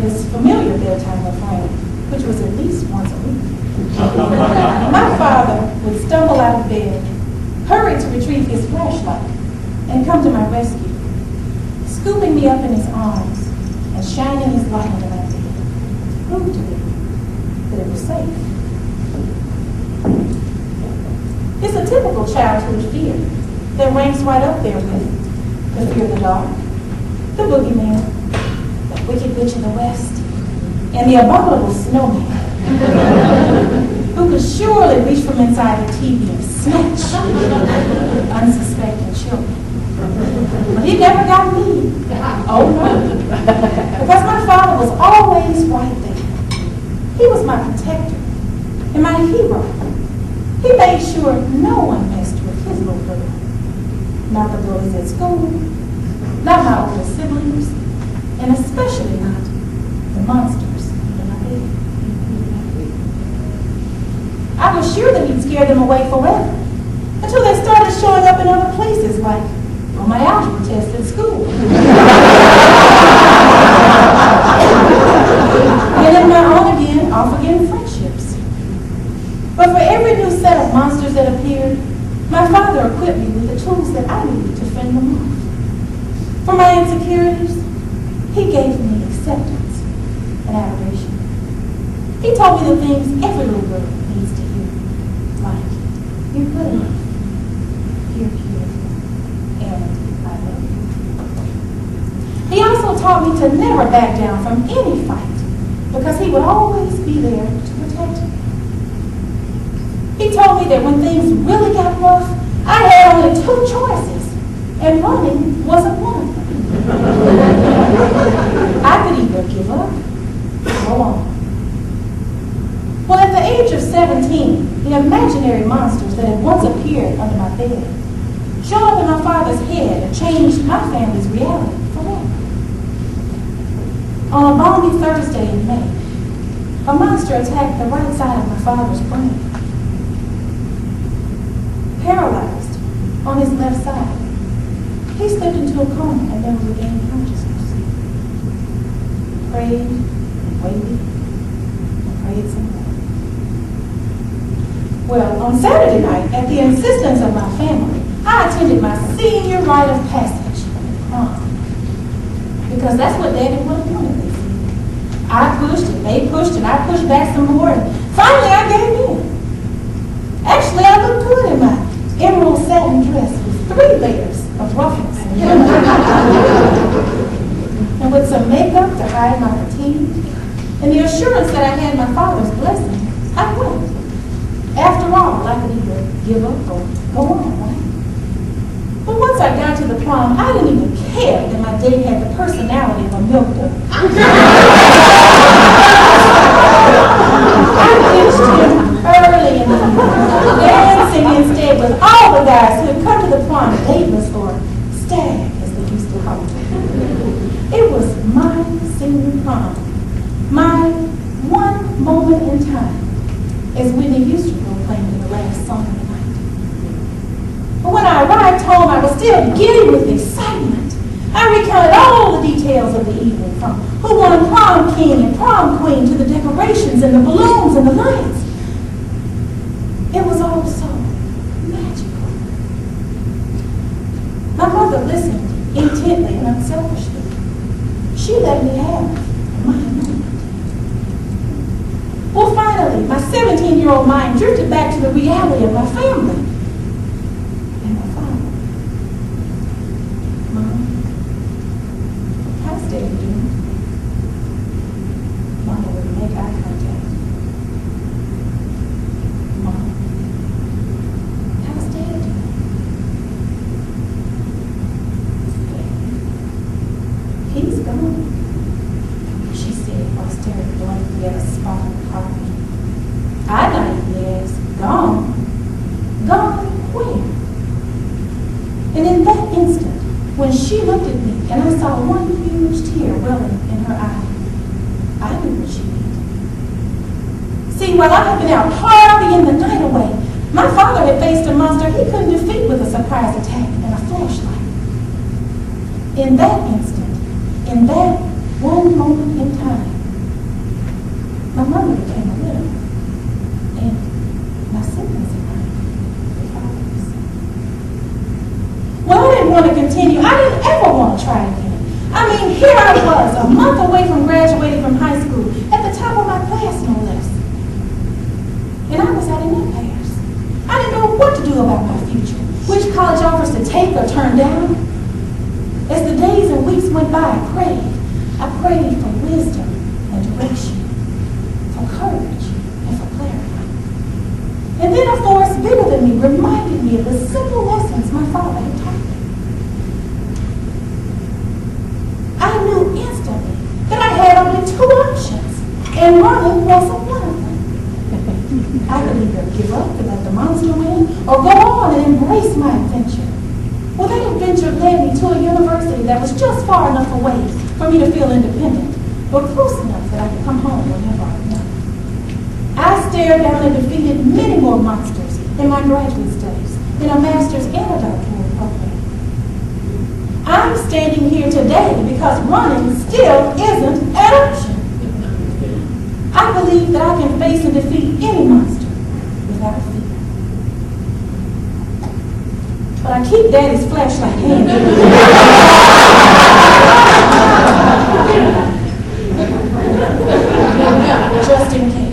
and his familiar bedtime refrain, which was at least once a week. My father would stumble out of bed, hurry to retrieve his flashlight, and come to my rescue, scooping me up in his arms and shining his light on my bed to prove to me that it was safe. It's a typical childhood fear that ranks right up there with the fear of the dark, the boogeyman, the wicked witch in the west, and the abominable snowman, who could surely reach from inside the TV and snatch unsuspecting children. But he never got me. Oh no. Because my father was always right there. He was my protector and my hero. He made sure no one messed with his little girl. Not the bullies at school, not my older siblings, and especially not the monsters in my bed. I was sure that he'd scare them away forever until they started showing up in other places, like on my algebra test at school. And in my on-again, off-again friendships. But for every new set of monsters that appeared, my father equipped me with the tools that I needed to fend them off. For my insecurities, he gave me acceptance and adoration. He told me the things every little girl needs to hear, like, you're good enough, you're beautiful, and I love you. He also taught me to never back down from any fight, because he would always be there to protect me. He told me that when things really got rough, I had only two choices, and running wasn't one of them. I could either give up or go on. Well, at the age of 17, the imaginary monsters that had once appeared under my bed showed up in my father's head and changed my family's reality forever. On a balmy Thursday in May, a monster attacked the right side of my father's brain. Paralyzed on his left side, he slipped into a coma and never regained consciousness. Prayed and waited and prayed some more. Well, on Saturday night, at the insistence of my family, I attended my senior rite of passage, prom. Because that's what Daddy would have wanted me to. I pushed and they pushed and I pushed back some more, and finally I gave in. Actually, I looked good in my emerald satin dress with 3 layers of ruffles and with some makeup to hide my fatigue, and the assurance that I had my father's blessing, I went. After all, I could either give up or go on, right? But once I got to the prom, I didn't even care that my date had the personality of a milk dud. I pitched him early in the evening, dancing instead with all the guys who had come to the prom dateless, or stag, as they used to call it. It was my senior prom, my one moment in time, as Whitney Houston proclaimed in the last song of the night. But when I arrived home, I was still giddy with excitement. I recounted all the details of the evening, from who won prom king and prom queen to the decorations and the balloons and the lights. It was all so magical. My mother listened intently and unselfishly. She let me have my moment. Well, finally, my 17-year-old mind drifted back to the reality of my family and my father. Mom, how's Daddy doing? Mama would make eye contact. Mom, how's Daddy doing? He's gone, she said while staring blankly at a spot on the carpet. I naively asked, gone? Gone where? And in that instant, when she looked at me and I saw one huge tear welling in her eye, I knew what she meant. See, while I had been out partying the night away, my father had faced a monster he couldn't defeat with a surprise attack and a flashlight. In that instant, in that one moment in time, my mother became a widow, and my siblings and I were fathers. Well, I didn't want to continue. I didn't ever want to try again. I mean, here I was, a month away from graduating from high school, at the top of my class, no less. And I was at an impasse. I didn't know what to do about my future, which college offers to take or turn down. As the days and weeks went by, I prayed. I prayed for wisdom and direction, for courage and for clarity. And then a force bigger than me reminded me of the simple lessons my father had taught me. I knew instantly that I had only two options, and running wasn't one of them. I could either give up and let the monster win, or go on and embrace my adventure. Well, that adventure led me to a university that was just far enough away for me to feel independent, but close enough that I could come home whenever I wanted. I stared down and defeated many more monsters in my graduate studies, in a master's and a doctoral program. I'm standing here today because running still isn't an option. I believe that I can face and defeat any monster without fear. But I keep Daddy's flashlight handy. Just in case.